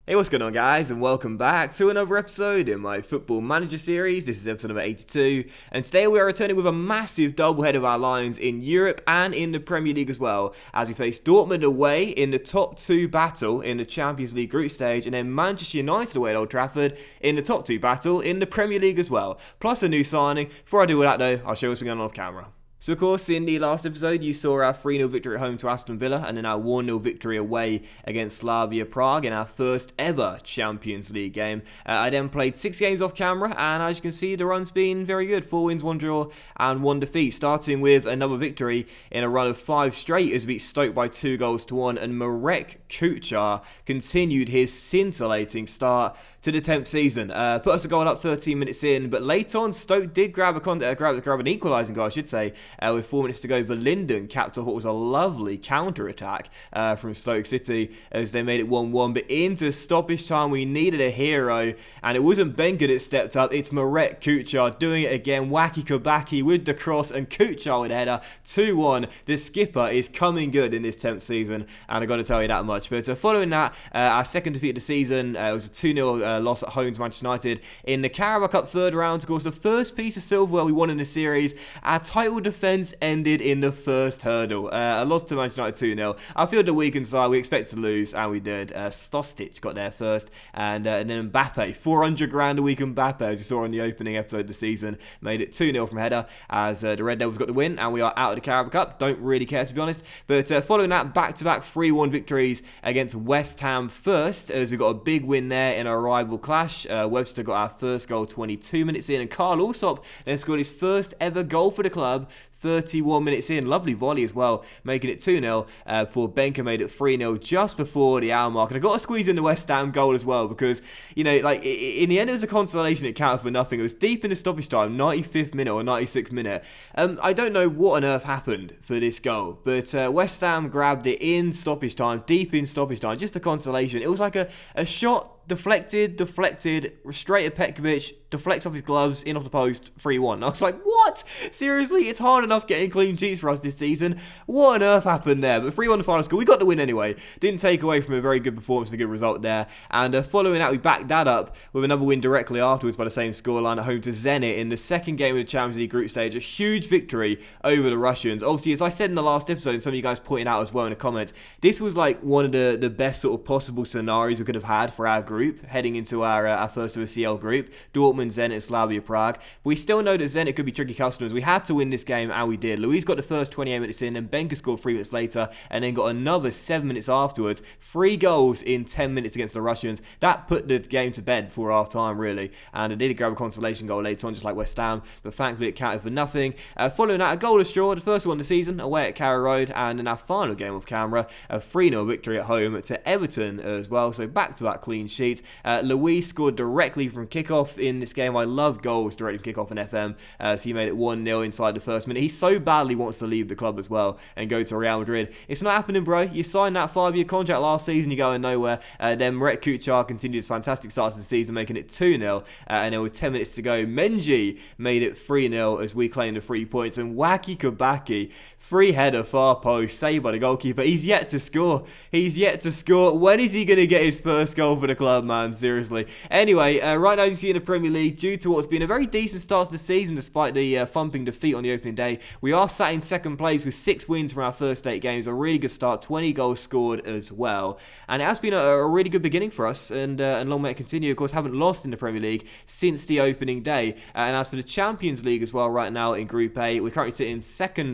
Hey, what's going on, guys, and welcome back to another episode in my Football Manager series. This is episode number 82, and today we are returning with a massive doublehead of our Lions in Europe and in the Premier League as well, as we face Dortmund away in the top two battle in the Champions League group stage, and then Manchester United away at Old Trafford in the top two battle in the Premier League as well, plus a new signing. Before I do all that though, I'll show you what's been going on off camera. So of course, in the last episode, you saw our 3-0 victory at home to Aston Villa and then our 1-0 victory away against Slavia Prague in our first ever Champions League game. I then played 6 games off camera, and as you can see, the run's been very good. 4 wins, 1 draw and 1 defeat, starting with another victory in a run of 5 straight as we beat Stoke by 2-1, and Marek Kuchar continued his scintillating start to the 10th season. Put us a goal up 13 minutes in, but late on, Stoke did grab an equalising goal, I should say. With 4 minutes to go, Verlinden capped off what was a lovely counter-attack from Stoke City as they made it 1-1. But into stoppage time, we needed a hero, and it wasn't Benga that stepped up, it's Marek Kuchar doing it again. Wacky Kabaki with the cross and Kuchar with a header. 2-1. The skipper is coming good in this 10th season, and I've got to tell you that much. But following that, our second defeat of the season, it was a 2-0 loss at home to Manchester United in the Carabao Cup third round. Of course, the first piece of silverware we won in the series. Our title defence ended in the first hurdle. A loss to Manchester United 2-0. I feel the weakened side. We expect to lose, and we did. Stostic got there first, and then Mbappe, 400 grand a week Mbappe, as you saw on the opening episode of the season, made it 2-0 from header as the Red Devils got the win, and we are out of the Carabao Cup. Don't really care, to be honest. But following that, back-to-back 3-1 victories against West Ham first, as we got a big win there in our rival clash. Webster got our first goal 22 minutes in, and Carl Allsop then scored his first ever goal for the club 31 minutes in. Lovely volley as well, making it 2-0 before Benka made it 3-0 just before the hour mark. And I got to squeeze in the West Ham goal as well because, you know, like in the end it was a consolation. It counted for nothing. It was deep in the stoppage time, 95th minute or 96th minute. I don't know what on earth happened for this goal, but West Ham grabbed it in stoppage time, deep in stoppage time, just a consolation. It was like a shot deflected, straight at Petkovic, deflects off his gloves, in off the post, 3-1. I was like, what? Seriously? It's hard enough getting clean sheets for us this season. What on earth happened there? But 3-1 the final score. We got the win anyway. Didn't take away from a very good performance and a good result there. And following that, we backed that up with another win directly afterwards by the same scoreline at home to Zenit in the second game of the Champions League group stage. A huge victory over the Russians. Obviously, as I said in the last episode, and some of you guys pointed out as well in the comments, this was like one of the best sort of possible scenarios we could have had for our group heading into our first of a CL group. Dortmund, Zenit, and Slavia Prague. But we still know that Zenit could be tricky customers. We had to win this game, and we did. Luis got the first 28 minutes in, and Benka scored 3 minutes later, and then got another 7 minutes afterwards. 3 goals in 10 minutes against the Russians. That put the game to bed before half time, really. And they did grab a consolation goal later on, just like West Ham, but thankfully it counted for nothing. Following that, a goalless draw, the first one of the season, away at Carrow Road, and in our final game of camera, a 3-0 victory at home to Everton as well. So back-to-back clean sheets. Luis scored directly from kickoff in this game. I love goals directly from kickoff in FM. So he made it 1-0 inside the first minute. He so badly wants to leave the club as well and go to Real Madrid. It's not happening, bro. You signed that 5-year contract last season, you're going nowhere. Then Marek Kuchar continued his fantastic start to the season, making it 2-0. And then with 10 minutes to go, Menji made it 3-0 as we claimed the 3 points. And Wacky Kabaki, free header, far post, saved by the goalkeeper. He's yet to score. When is he going to get his first goal for the club, man? Seriously. Anyway, right now you see in the Premier League, due to what's been a very decent start to the season despite the thumping defeat on the opening day, we are sat in second place with 6 wins from our first 8 games. A really good start, 20 goals scored as well. And it has been a really good beginning for us, and long may it continue. Of course, haven't lost in the Premier League since the opening day. And as for the Champions League as well, right now in Group A, we're currently sitting second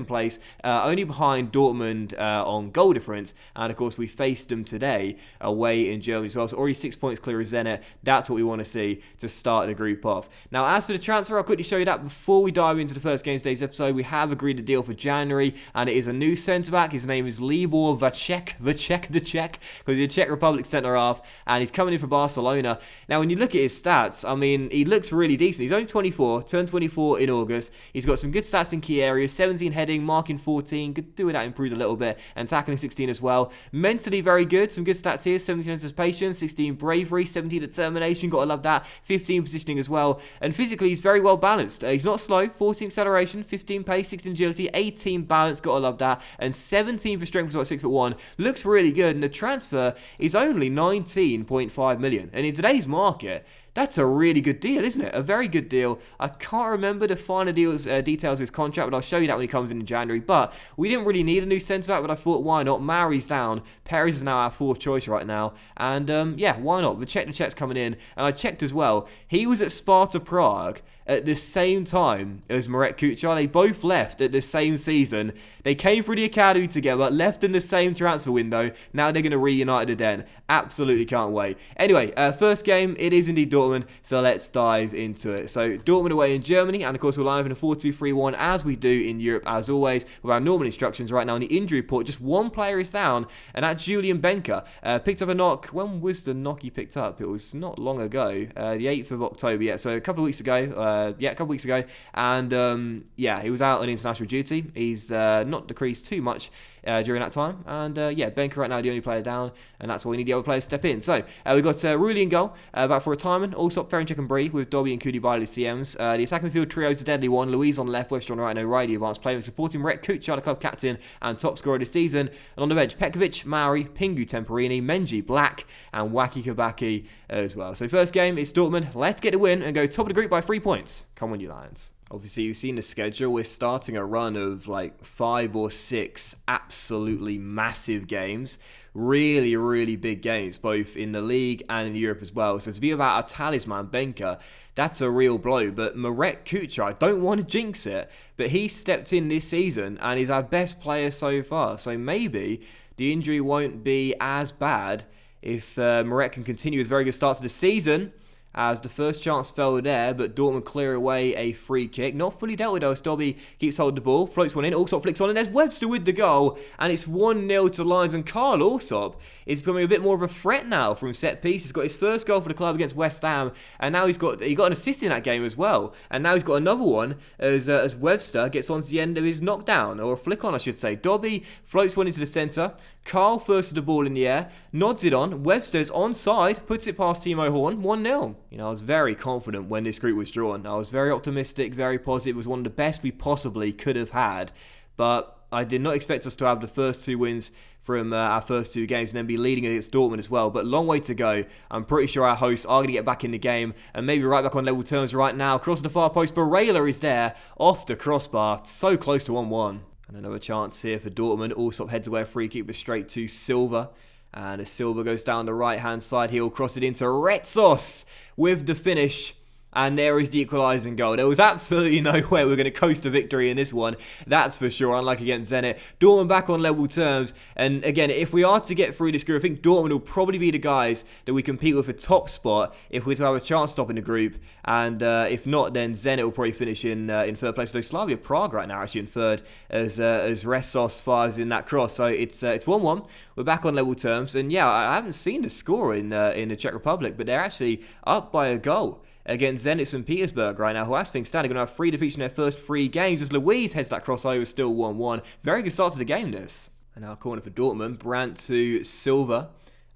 place, only behind Dortmund on goal difference. And of course, we faced them today away in Germany as well. So already 6 points clear of Zenit. That's what we want to see to start the group off. Now, as for the transfer, I'll quickly show you that before we dive into the first game of today's episode. We have agreed a deal for January, and it is a new centre-back. His name is Libor Vacek, because he's a Czech Republic centre-half, and he's coming in for Barcelona. Now, when you look at his stats, I mean, he looks really decent. He's only 24, turned 24 in August. He's got some good stats in key areas, 17 heading, marking 14, could do with that improved a little bit, and tackling 16 as well. Mentally very good, some good stats here, 17 anticipation, 16 bravery, 17 determination, gotta love that. 15 positioning as well, and physically he's very well balanced. He's not slow, 14 acceleration, 15 pace, 16 agility, 18 balance, gotta love that, and 17 for strength as well at 6'1". Looks really good, and the transfer is only 19.5 million, and in today's market, that's a really good deal, isn't it? A very good deal. I can't remember the finer details of his contract, but I'll show you that when he comes in January. But we didn't really need a new centre-back, but I thought, why not? Mauri's down. Perez is now our fourth choice right now. And yeah, why not? But check the check's coming in. And I checked as well. He was at Sparta Prague at the same time as Marek Kuchar. They both left at the same season. They came through the academy together, left in the same transfer window. Now they're going to reunite again. Absolutely can't wait. Anyway, first game, it is indeed Dortmund, so let's dive into it. So Dortmund away in Germany, and of course we'll line up in a 4-2-3-1 as we do in Europe as always, with our normal instructions. Right now on the injury report, just one player is down, and that's Julian Benker. Picked up a knock. When was the knock he picked up? It was not long ago, the 8th of October, yeah, so a couple of weeks ago. A couple weeks ago, and yeah, he was out on international duty. He's not decreased too much during that time, and yeah, Benker right now the only player down, and that's why we need the other players to step in. So we've got Rulli in goal, back for retirement. Also Ferencik and Brie with Dobby and Koulibaly as CMs. The attacking midfield trio is a deadly one. Louise on left, Webster on right, and O'Reilly advanced playing, supporting Marek Kuchar, the club captain and top scorer this season. And on the bench, Petkovic, Mauri, Pingu Temperini, Menji Black, and Waki Kabaki as well. So first game, it's Dortmund. Let's get the win and go top of the group by 3 points. Come on, you Lions. Obviously, you've seen the schedule. We're starting a run of like 5 or 6 absolutely massive games. Really, really big games, both in the league and in Europe as well. So to be without our talisman, Benker, that's a real blow. But Marek Kuchar, I don't want to jinx it, but he stepped in this season and is our best player so far. So maybe the injury won't be as bad if Marek can continue his very good start to the season, as the first chance fell there, but Dortmund clear away a free kick. Not fully dealt with though, as Dobby keeps holding the ball, floats one in, Allsop flicks on, and there's Webster with the goal, and it's 1-0 to Lions, and Carl Allsop is becoming a bit more of a threat now from set piece. He's got his first goal for the club against West Ham, and now he got an assist in that game as well, and now he's got another one as Webster gets onto the end of his knockdown, or a flick on I should say. Dobby floats one into the centre, Carl first with the ball in the air, nods it on, Webster's onside, puts it past Timo Horn, 1-0. You know, I was very confident when this group was drawn. I was very optimistic, very positive. It was one of the best we possibly could have had. But I did not expect us to have the first 2 wins from our first 2 games and then be leading against Dortmund as well. But long way to go. I'm pretty sure our hosts are going to get back in the game and maybe right back on level terms right now. Cross the far post, Barella is there, off the crossbar, so close to 1-1. And another chance here for Dortmund. Allsop heads away a free kick, but straight to Silva. And as Silva goes down the right-hand side, he'll cross it into Retsos with the finish. And there is the equalising goal. There was absolutely no way we're going to coast to victory in this one. That's for sure, unlike against Zenit. Dortmund back on level terms. And again, if we are to get through this group, I think Dortmund will probably be the guys that we compete with a top spot if we're to have a chance to top in the group. And if not, then Zenit will probably finish in third place. So Slavia Prague right now actually in third as Retsos fires in that cross. So it's 1-1. We're back on level terms. And yeah, I haven't seen the score in the Czech Republic, but they're actually up by a goal against Zenit St. Petersburg right now, who has things standing, going to have 3 defeats in their first 3 games, as Louise heads that crossover, still 1-1. Very good start to the game, this. And now corner for Dortmund, Brandt to Silva.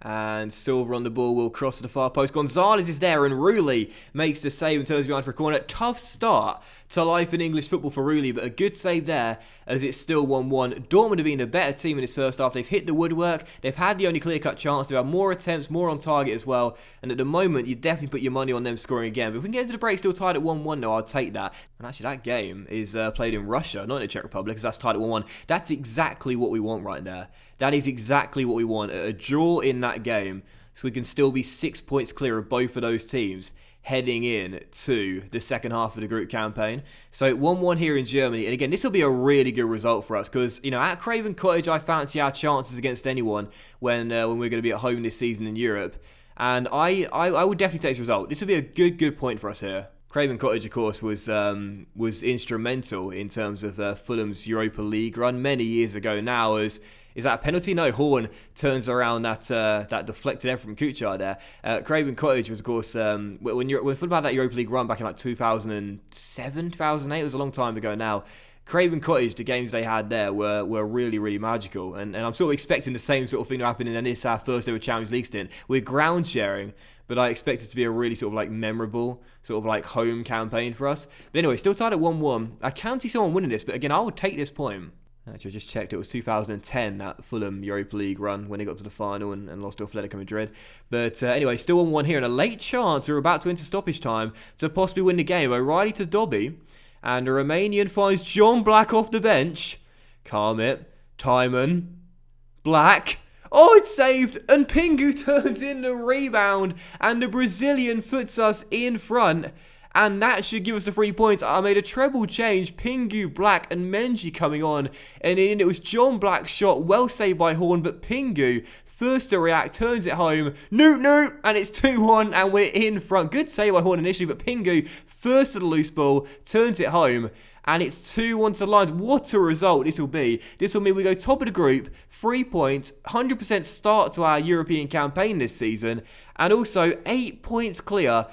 And Silva on the ball will cross to the far post. Gonzalez is there, and Rulli makes the save and turns behind for a corner. Tough start to life in English football for Rulli, but a good save there as it's still 1-1. Dortmund have been a better team in this first half. They've hit the woodwork. They've had the only clear-cut chance. They've had more attempts, more on target as well. And at the moment, you definitely put your money on them scoring again. But if we can get into the break still tied at 1-1, though, I'll take that. And actually, that game is played in Russia, not in the Czech Republic, because that's tied at 1-1. That's exactly what we want right there. That is exactly what we want. A draw in that game, so we can still be 6 points clear of both of those teams heading in to the second half of the group campaign. So 1-1 here in Germany. And again, this will be a really good result for us because, you know, at Craven Cottage, I fancy our chances against anyone when we're going to be at home this season in Europe. And I would definitely take this result. This would be a good point for us here. Craven Cottage, of course, was instrumental in terms of Fulham's Europa League run many years ago now. Is that a penalty? No, Horn turns around that deflected effort from Kuchar there. Craven Cottage was, of course, when Fulham had that Europa League run back in like 2007, 2008, it was a long time ago now. Craven Cottage, the games they had there were really, really magical. And I'm sort of expecting the same sort of thing to happen in this our first ever Champions League stint. We're ground sharing, but I expect it to be a really sort of like memorable, sort of like home campaign for us. But anyway, still tied at 1-1. I can see someone winning this, but again, I would take this point. Actually, I just checked. It was 2010, that Fulham Europa League run when they got to the final and lost to Atletico Madrid. But anyway, still 1-1 here, and a late chance. We're about to enter stoppage time to possibly win the game. O'Reilly to Dobby, and a Romanian finds John Black off the bench. Calm it. Timon. Black. Oh, it's saved, and Pingu turns in the rebound, and the Brazilian puts us in front. And that should give us the 3 points. I made a treble change. Pingu, Black, and Menji coming on. And it was John Black's shot. Well saved by Horn. But Pingu, first to react, turns it home. Noot. And it's 2-1. And we're in front. Good save by Horn initially. But Pingu, first to the loose ball, turns it home. And it's 2-1 to Lions. What a result this will be. This will mean we go top of the group. 3 points. 100% start to our European campaign this season. And also 8 points clear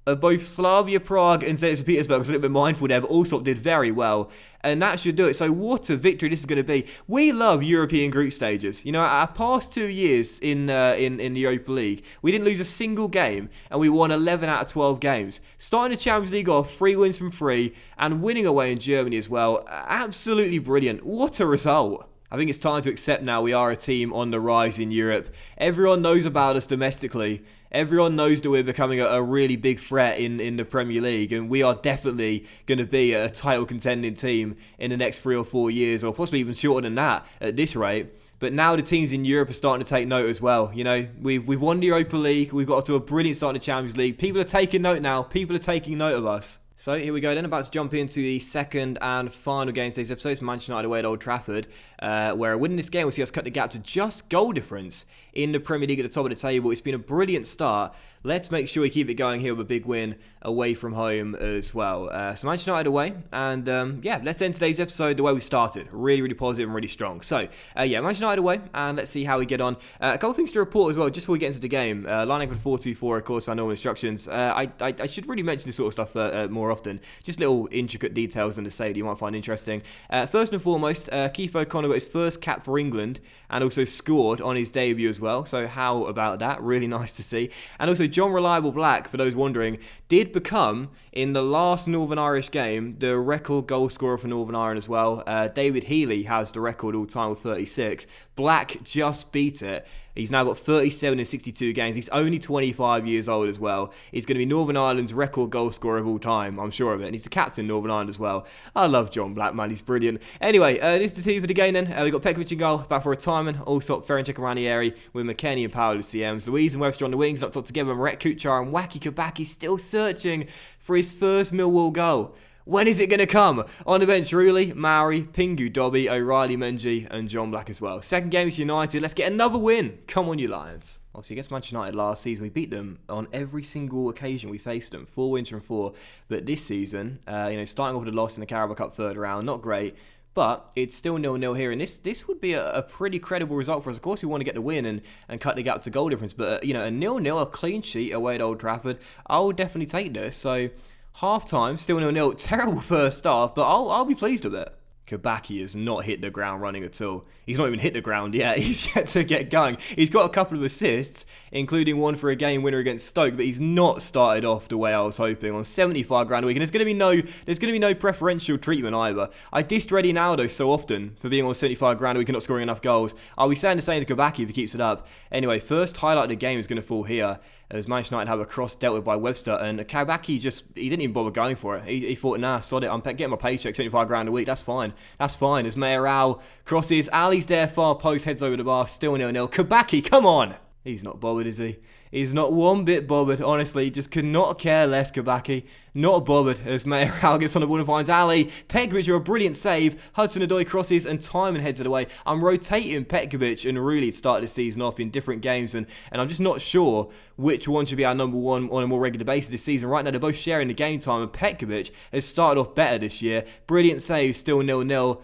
of both Slavia Prague and Zenit St. Petersburg. I was a little bit mindful there, but Allsop did very well. And that should do it. So what a victory this is going to be. We love European group stages. You know, our past 2 years in the Europa League, we didn't lose a single game, and we won 11 out of 12 games. Starting the Champions League off, 3 wins from 3, and winning away in Germany as well. Absolutely brilliant. What a result. I think it's time to accept now we are a team on the rise in Europe. Everyone knows about us domestically. Everyone knows that we're becoming a really big threat in the Premier League, and we are definitely going to be a title contending team in the next 3 or 4 years, or possibly even shorter than that at this rate. But now the teams in Europe are starting to take note as well. You know, we've won the Europa League, we've got to a brilliant start in the Champions League. People are taking note now. People are taking note of us. So here we go then, about to jump into the second and final game of today's episode. It's Manchester United away at Old Trafford, where winning this game will see us cut the gap to just goal difference in the Premier League at the top of the table. It's been a brilliant start. Let's make sure we keep it going here with a big win away from home as well. So Manchester United away, and yeah, let's end today's episode the way we started. Really, really positive and really strong. So yeah, Manchester United away, and let's see how we get on. A couple of things to report as well, just before we get into the game. Lining up 4-2-4, of course, for our normal instructions. I should really mention this sort of stuff more often. Just little intricate details in the say that you might find interesting. First and foremost, Keith O'Connor got his first cap for England, and also scored on his debut as well. So how about that? Really nice to see. And also John Reliable Black, for those wondering, did become, in the last Northern Irish game, the record goal scorer for Northern Ireland as well. David Healy has the record all time with 36. Black just beat it. He's now got 37 in 62 games. He's only 25 years old as well. He's going to be Northern Ireland's record goal scorer of all time, I'm sure of it. And he's the captain of Northern Ireland as well. I love John Black, man. He's brilliant. Anyway, this is the team for the game then. We've got Pekovic in goal, back for retirement. Also, Ferencik around the area with McKennie and Powell as CMs. Louise and Webster on the wings, knocked up together. Marek Kuchar and Wacky Kabaki still searching for his first Millwall goal. When is it going to come? On the bench, Ruli, Maori, Pingu, Dobby, O'Reilly, Menji, and John Black as well. Second game is United. Let's get another win. Come on, you Lions. Obviously, against Manchester United last season, we beat them on every single occasion we faced them. 4 wins from 4. But this season, starting off with a loss in the Carabao Cup third round, not great. But it's still 0-0 here, and this would be a pretty credible result for us. Of course, we want to get the win and cut the gap to goal difference. But, a 0-0, a clean sheet away at Old Trafford, I will definitely take this. So half time, still 0-0. Terrible first half, but I'll be pleased with it. Kabaki has not hit the ground running at all. He's not even hit the ground yet. He's yet to get going. He's got a couple of assists, including one for a game winner against Stoke, but he's not started off the way I was hoping on 75 grand a week. And there's going to be no preferential treatment either. I dissed Reddy Naldo so often for being on 75 grand a week and not scoring enough goals. I'll be saying the same to Kabaki if he keeps it up. Anyway, first highlight of the game is going to fall here, as Manchester United have a cross dealt with by Webster, and Kabaki he didn't even bother going for it. He thought, nah, sod it, I'm getting my paycheck, 75 grand a week, that's fine. As Mayoral crosses, Ali's there, far post, heads over the bar, still 0-0. Kabaki, come on! He's not bothered, is he? He's not one bit bothered, honestly. Just could not care less, Kabaki. Not bothered as Mayoral gets on the ball and finds Ali. Petkovic a brilliant save. Hudson-Odoi crosses and Timon heads it away. I'm rotating Petkovic and Ruli to start the season off in different games, and I'm just not sure which one should be our number one on a more regular basis this season. Right now, they're both sharing the game time, and Petkovic has started off better this year. Brilliant save, still 0-0.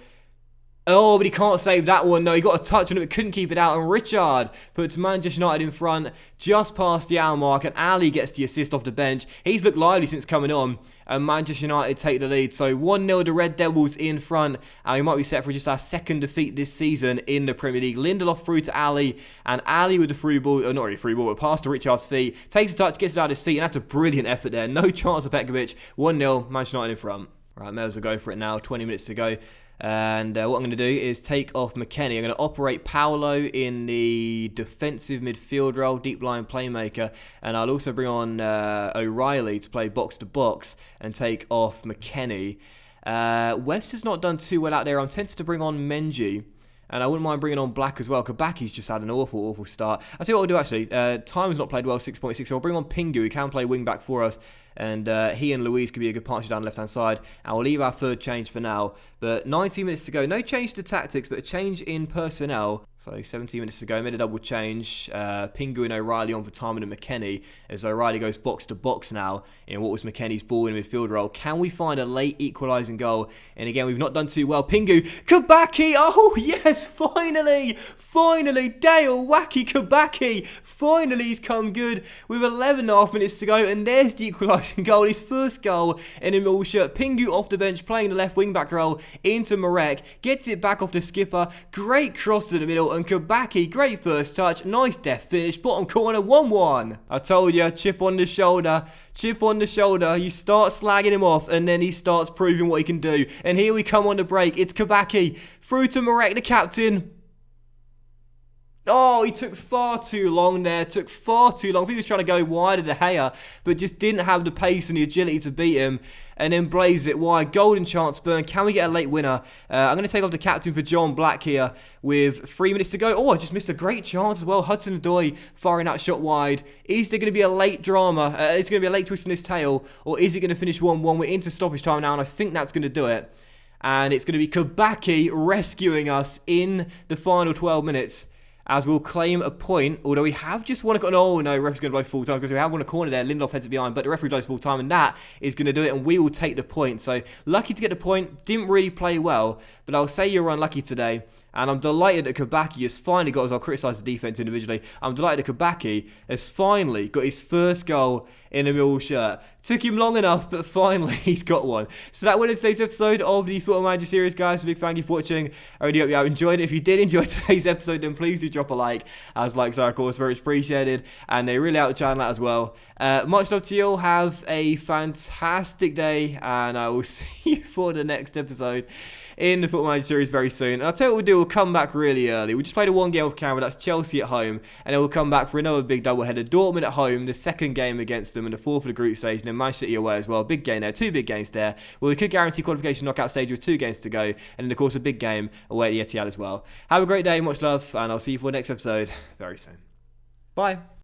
Oh, but he can't save that one. No, he got a touch on it, but couldn't keep it out. And Richard puts Manchester United in front just past the hour mark. And Ali gets the assist off the bench. He's looked lively since coming on. And Manchester United take the lead. So 1-0, the Red Devils in front. And we might be set for just our second defeat this season in the Premier League. Lindelof through to Ali. And Ali with the through ball, not really through ball, but pass to Richard's feet. Takes a touch, gets it out of his feet. And that's a brilliant effort there. No chance of Petkovic. 1-0, Manchester United in front. Right, may as well go for it now. 20 minutes to go. And what I'm going to do is take off McKennie. I'm going to operate Paolo in the defensive midfield role, deep line playmaker. And I'll also bring on O'Reilly to play box-to-box and take off McKennie. Webster's not done too well out there. I'm tempted to bring on Menji. And I wouldn't mind bringing on Black as well. Kabaki's just had an awful start. I'll see what I'll do actually. Time's not played well, 6.6. So I'll bring on Pingu, who can play wing back for us. And he and Louise could be a good partnership down the left-hand side. And we'll leave our third change for now. But 19 minutes to go. No change to tactics, but a change in personnel. So 17 minutes to go. Made a double change. Pingu and O'Reilly on for Tarman and McKennie. As O'Reilly goes box-to-box now in what was McKennie's ball in midfield role. Can we find a late equalising goal? And again, we've not done too well. Pingu. Kabaki. Oh, yes. Finally. Finally. Dale Wacky Kabaki. Finally, he's come good with 11.5 minutes to go. And there's the equalising goal. His first goal in a Mill shirt. Pingu off the bench playing the left wing-back role into Marek. Gets it back off the skipper. Great cross to the middle. And Kabaki, great first touch. Nice deft finish. Bottom corner, 1-1. I told you, chip on the shoulder. Chip on the shoulder. You start slagging him off and then he starts proving what he can do. And here we come on the break. It's Kabaki. Through to Marek, the captain. Oh, he took far too long there. Took far too long. I think he was trying to go wide of De Gea, but just didn't have the pace and the agility to beat him. And then blaze it wide. Golden chance burn. Can we get a late winner? I'm going to take off the captain for John Black here with 3 minutes to go. Oh, I just missed a great chance as well. Hudson-Odoi firing that shot wide. Is there going to be a late drama? Is there going to be a late twist in this tail? Or is it going to finish 1-1? We're into stoppage time now, and I think that's going to do it. And it's going to be Kabaki rescuing us in the final 12 minutes. As we'll claim a point, although we have just won a corner. Oh no, referee's going to blow full time because we have won a corner there. Lindelof heads it behind, but the referee blows full time, and that is going to do it, and we will take the point. So lucky to get the point. Didn't really play well, but I'll say you're unlucky today. And I'm delighted that Kabaki has finally got, as I'll criticise the defence individually, I'm delighted that Kabaki has finally got his first goal in a Millwall shirt. Took him long enough, but finally he's got one. So that went in today's episode of the Football Manager series, guys. A big thank you for watching. I really hope you have enjoyed it. If you did enjoy today's episode, then please do drop a like, as likes are, of course, very appreciated. And they really help the channel out as well. Much love to you all. Have a fantastic day, and I will see you for the next episode in the Football Manager series very soon. And I'll tell you what we'll do, we'll come back really early. We just played a one game off camera, that's Chelsea at home, and then we'll come back for another big doubleheader. Dortmund at home, the second game against them, and the fourth of the group stage, and then Manchester City away as well. Big game there, two big games there. Well, we could guarantee qualification knockout stage with 2 games to go, and then of course a big game away at the Etihad as well. Have a great day, much love, and I'll see you for the next episode very soon. Bye.